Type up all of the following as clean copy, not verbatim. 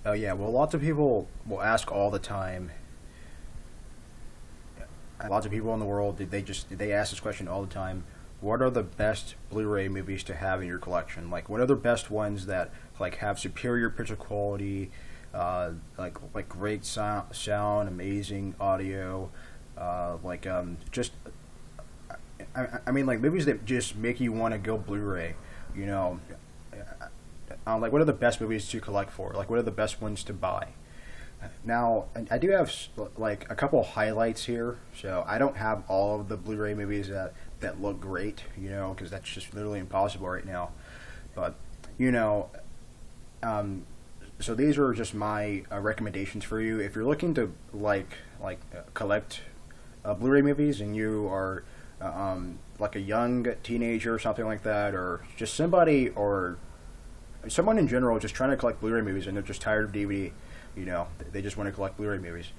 Oh yeah, well, lots of people will ask all the time. Lots of people in the world, they ask this question all the time. What are the best Blu-ray movies to have in your collection? Like, what are the best ones that like have superior picture quality, like great sound, amazing audio, just I mean, like movies that just make you want to go Blu-ray. You know, like what are the best movies to collect for? Like, what are the best ones to buy? Now, I do have like a couple highlights here. So I don't have all of the Blu-ray movies that look great, you know, because that's just literally impossible right now. But you know, so these are just my recommendations for you. If you're looking to collect Blu-ray movies and you are like a young teenager or something like that, or just somebody or someone in general just trying to collect Blu-ray movies and they're just tired of DVD. You know, they just want to collect Blu-ray movies.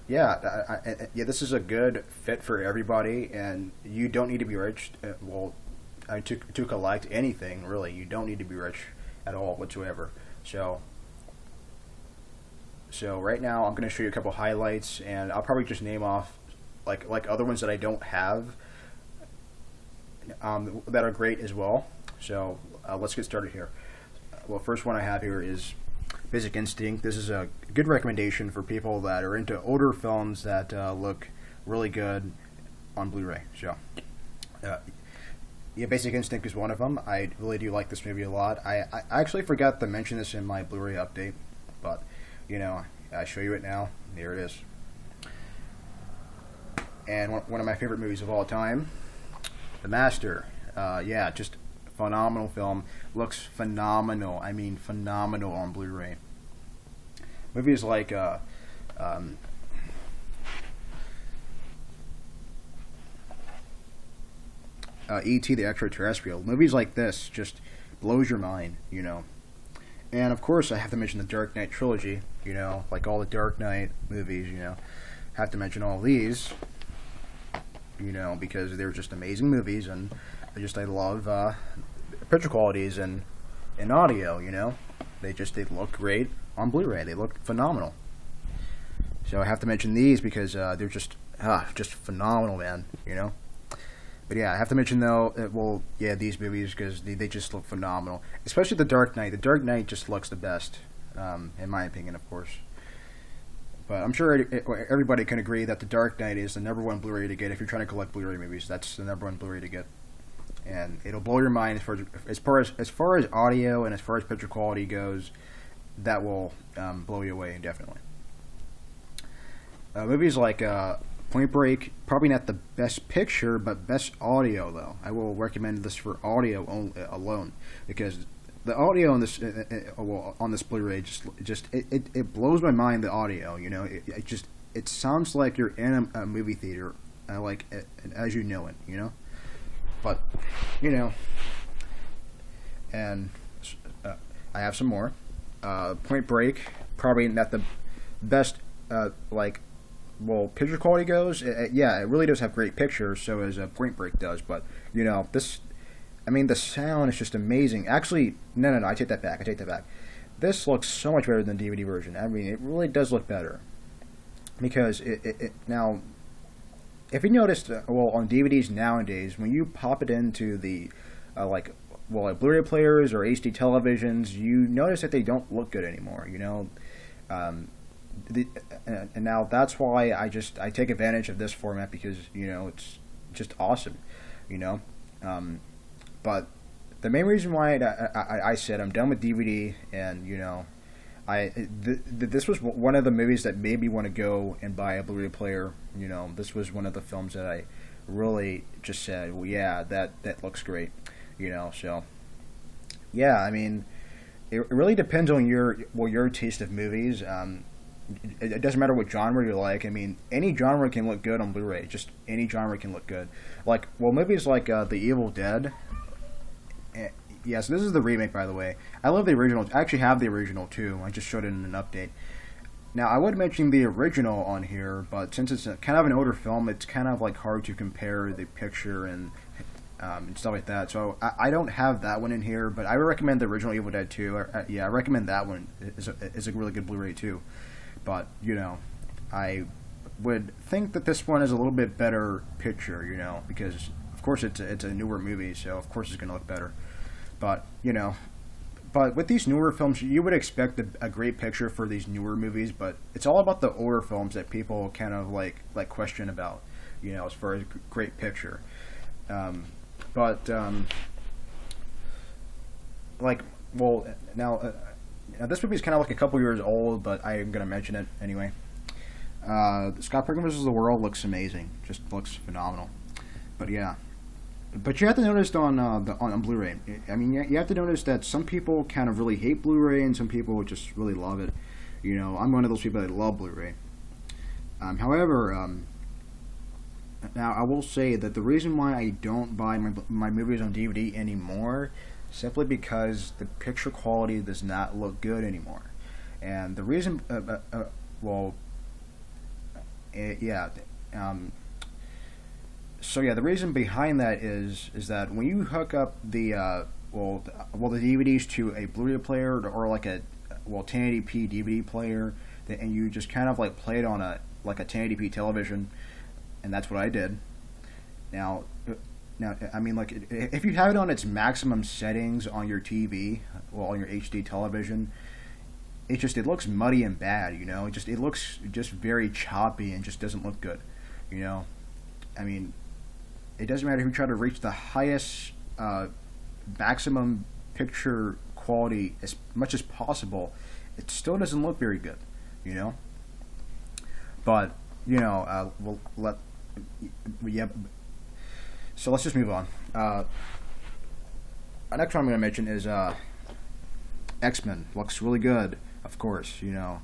Yeah, this is a good fit for everybody, and you don't need to be rich. To collect anything really, you don't need to be rich at all whatsoever. So right now I'm going to show you a couple highlights, and I'll probably just name off like other ones that I don't have that are great as well. So let's get started here. Well, first one I have here is Basic Instinct. This is a good recommendation for people that are into older films that look really good on Blu-ray. So, yeah, Basic Instinct is one of them. I really do like this movie a lot. I actually forgot to mention this in my Blu-ray update, but you know, I show you it now. Here it is. And one of my favorite movies of all time, The Master. Yeah, just phenomenal film. Looks phenomenal. I mean, phenomenal on Blu-ray. Movies like E.T. the Extraterrestrial. Movies like this just blows your mind, you know. And of course, I have to mention the Dark Knight trilogy. You know, like all the Dark Knight movies. You know, have to mention all these. You know, because they're just amazing movies, and I love picture qualities and audio. You know, they look great on Blu-ray. They look phenomenal. So I have to mention these because they're just phenomenal, man. You know. But yeah, I have to mention though, these movies because they just look phenomenal. Especially The Dark Knight. The Dark Knight just looks the best, in my opinion, of course. But I'm sure everybody can agree that The Dark Knight is the #1 Blu-ray to get if you're trying to collect Blu-ray movies. That's the #1 Blu-ray to get, and it'll blow your mind as far as audio and as far as picture quality goes. That will blow you away definitely. Movies like Point Break, probably not the best picture, but best audio though. I will recommend this for audio alone because the audio on this on this Blu-ray it blows my mind. The audio, you know, it sounds like you're in a movie theater, like as you know it, you know. But you know, and I have some more. Point Break, probably not the best picture quality goes, yeah, it really does have great pictures, so as Point Break does, but, you know, the sound is just amazing. Actually, no, I take that back. This looks so much better than the DVD version. I mean, it really does look better. Because, now, if you noticed, on DVDs nowadays, when you pop it into the, Blu-ray players or HD televisions, you notice that they don't look good anymore, you know? And now that's why I take advantage of this format because, you know, it's just awesome, you know. But the main reason why I said I'm done with DVD, and you know, this was one of the movies that made me want to go and buy a Blu-ray player. You know, this was one of the films that I really just said, well, yeah, that looks great, you know. So yeah, I mean, it really depends on your taste of movies. It doesn't matter what genre you like. I mean, any genre can look good on Blu-ray. Just any genre can look good. Movies like The Evil Dead. Yes, this is the remake, by the way. I love the original. I actually have the original, too. I just showed it in an update. Now, I would mention the original on here, but since it's kind of an older film, it's kind of hard to compare the picture and and stuff like that. So I don't have that one in here, but I would recommend the original Evil Dead 2. Yeah, I recommend that one. Is a really good Blu-ray too. But you know, I would think that this one is a little bit better picture. You know, because of course it's a newer movie, so of course it's going to look better. But you know, but with these newer films, you would expect a great picture for these newer movies. But it's all about the older films that people kind of like question about. You know, as far as great picture. Like, well, now this movie is kind of like a couple years old, but I'm going to mention it anyway. Scott Pilgrim vs. the World looks amazing. Just looks phenomenal. But yeah. But you have to notice on Blu-ray, I mean, you have to notice that some people kind of really hate Blu-ray and some people just really love it. You know, I'm one of those people that love Blu-ray. However, now I will say that the reason why I don't buy my movies on DVD anymore simply because the picture quality does not look good anymore. And the reason, so yeah, the reason behind that is that when you hook up the the DVDs to a Blu-ray player or like a 1080p DVD player, and you just kind of like play it on a 1080p television, and that's what I did. Now, I mean, like, if you have it on its maximum settings on your TV, on your HD television, it looks muddy and bad, you know. It looks just very choppy and just doesn't look good, you know. I mean, it doesn't matter if you try to reach the highest maximum picture quality as much as possible, it still doesn't look very good, you know. But you know, so let's just move on. Next one I'm going to mention is X-Men. Looks really good, of course. You know,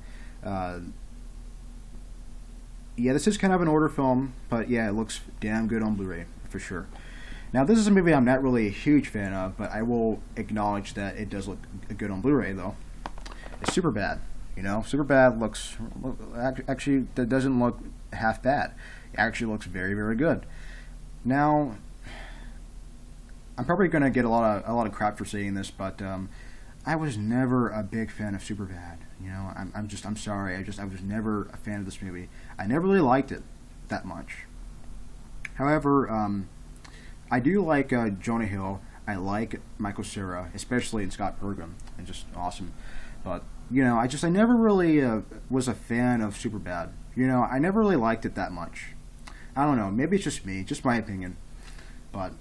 yeah, this is kind of an older film, but yeah, it looks damn good on Blu-ray for sure. Now, this is a movie I'm not really a huge fan of, but I will acknowledge that it does look good on Blu-ray, though. It's Superbad. You know, Superbad looks actually, that doesn't look half bad. It actually looks very, very good. Now, I'm probably going to get a lot of crap for saying this, but I was never a big fan of Superbad. You know, I'm sorry. I was never a fan of this movie. I never really liked it that much. However, I do like Jonah Hill. I like Michael Cera, especially in Scott Pilgrim, and just awesome. But you know, I never really was a fan of Superbad. You know, I never really liked it that much. I don't know. Maybe it's just me, just my opinion. But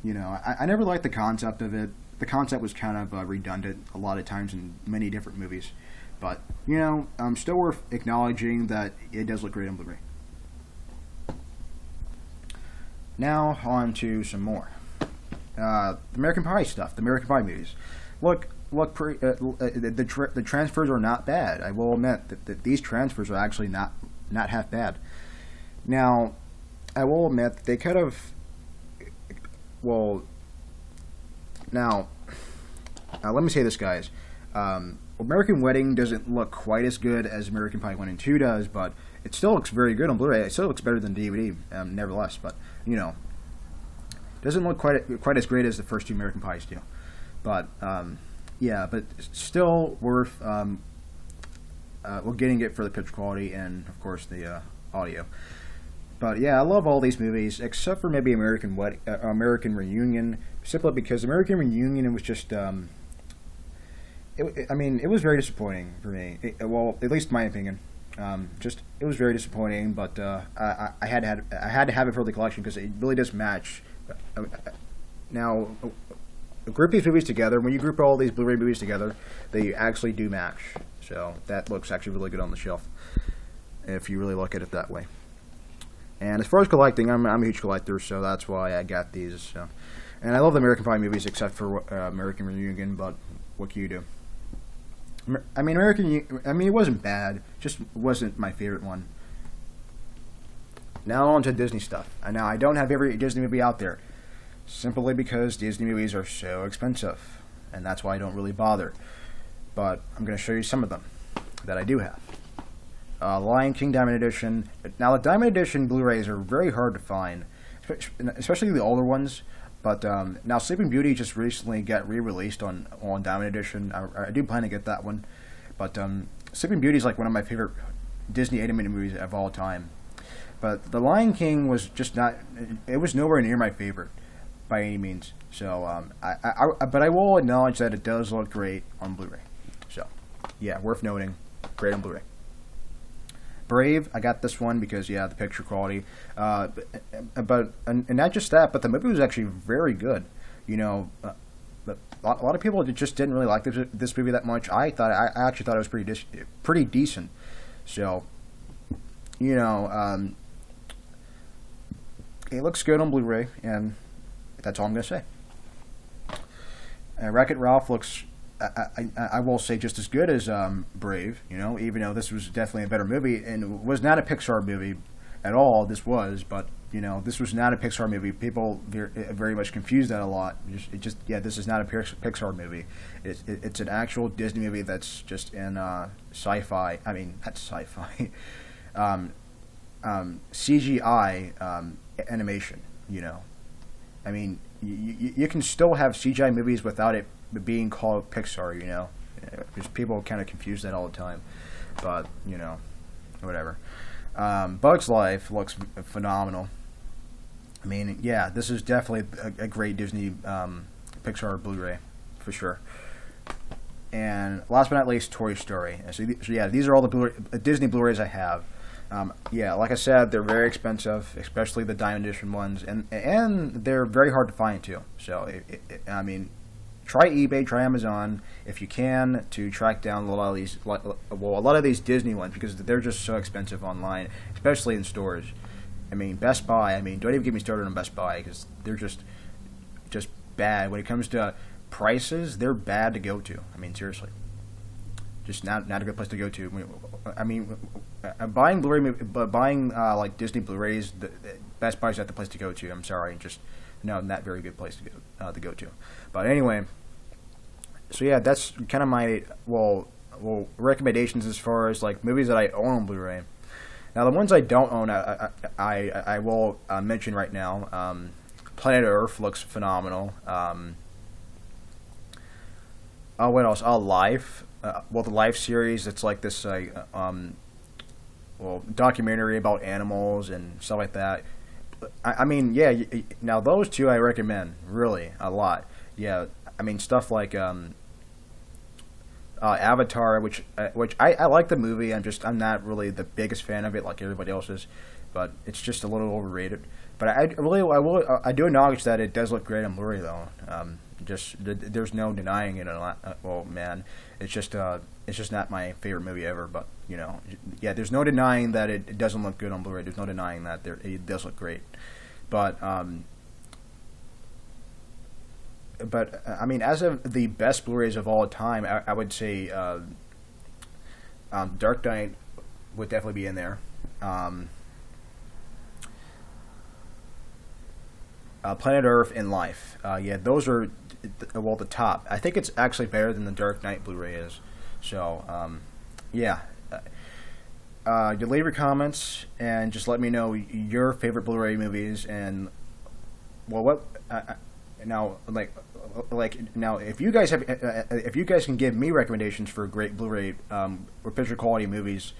you know, I never liked the concept of it. The concept was kind of redundant a lot of times in many different movies. But you know, still worth acknowledging that it does look great on Blu-ray. Now on to some more American Pie stuff. The American Pie movies. The transfers are not bad. I will admit that these transfers are actually not half bad. Now, I will admit that they could have. Well, now, let me say this, guys. American Wedding doesn't look quite as good as American Pie 1 and 2 does, but it still looks very good on Blu-ray. It still looks better than DVD, nevertheless. But you know, it doesn't look quite as great as the first two American Pies do. But yeah, but still worth getting it for the picture quality and of course the audio. But yeah, I love all these movies except for maybe American Reunion, simply because American Reunion was just I mean, it was very disappointing for me. Well, at least in my opinion. It was very disappointing, but I had to have it for the collection because it really does match. Now, group these movies together. When you group all these Blu-ray movies together, they actually do match. So that looks actually really good on the shelf, if you really look at it that way. And as far as collecting, I'm a huge collector, so that's why I got these. So. And I love the American Pie movies, except for American Reunion. But what can you do? I mean, it wasn't bad. Just wasn't my favorite one. Now on to Disney stuff. Now I don't have every Disney movie out there, simply because Disney movies are so expensive, and that's why I don't really bother. But I'm going to show you some of them that I do have. Lion King Diamond Edition. Now the Diamond Edition Blu-rays are very hard to find, especially the older ones. But now Sleeping Beauty just recently got re-released on Diamond Edition. I do plan to get that one. But Sleeping Beauty is like one of my favorite Disney animated movies of all time. But The Lion King was just not. It was nowhere near my favorite by any means. So but I will acknowledge that it does look great on Blu-ray. So yeah, worth noting, great on Blu-ray. Brave, I got this one because the picture quality, but not just that, but the movie was actually very good. But a lot of people just didn't really like this movie that much. I actually thought it was pretty decent. So, it looks good on Blu-ray, and that's all I'm gonna say. Wreck-It Ralph looks. I will say just as good as Brave, even though this was definitely a better movie and was not a Pixar movie at all. This was, but this was not a Pixar movie. People very much confuse that a lot. This is not a Pixar movie. It's an actual Disney movie that's just in sci-fi. I mean, not sci-fi, CGI animation. I mean, you can still have CGI movies without it being called Pixar, because people kind of confuse that all the time. But whatever. Bug's Life looks phenomenal. I mean, this is definitely a great Disney Pixar Blu-ray for sure. And last but not least, Toy Story. So these are all the Disney Blu-rays I have. Like I said, they're very expensive, especially the Diamond Edition ones, and they're very hard to find too. So I mean, try eBay, try Amazon if you can to track down a lot of these Disney ones, because they're just so expensive online, especially in stores. I mean, Best Buy. I mean, don't even get me started on Best Buy, because they're just bad when it comes to prices. They're bad to go to. I mean, seriously, just not a good place to go to. I mean, buying like Disney Blu-rays, Best Buy's not the place to go to. I'm sorry, just not very good place to go to. But anyway, so that's kind of my recommendations as far as like movies that I own on Blu-ray. Now the ones I don't own, I will mention right now. Planet Earth looks phenomenal. What else? Life. The Life series. It's like this documentary about animals and stuff like that. I mean, now those two I recommend really a lot. I mean, stuff like Avatar, which I like the movie. I'm not really the biggest fan of it like everybody else is, but it's just a little overrated. But I do acknowledge that it does look great on Blu-ray though. There's no denying it. It's just not my favorite movie ever. But there's no denying that it doesn't look good on Blu-ray. There's no denying that it does look great. But I mean, as of the best Blu-rays of all time, I would say Dark Knight would definitely be in there. Planet Earth and Life. Those are the top. I think it's actually better than the Dark Knight Blu-ray is. So you leave your comments and just let me know your favorite Blu-ray movies and now if you guys can give me recommendations for great Blu-ray or picture quality movies,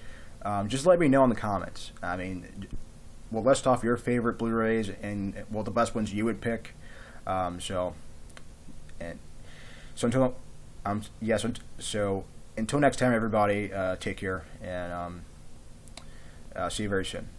just let me know in the comments. I mean, list off your favorite Blu-rays and the best ones you would pick. So until next time, everybody, take care and see you very soon.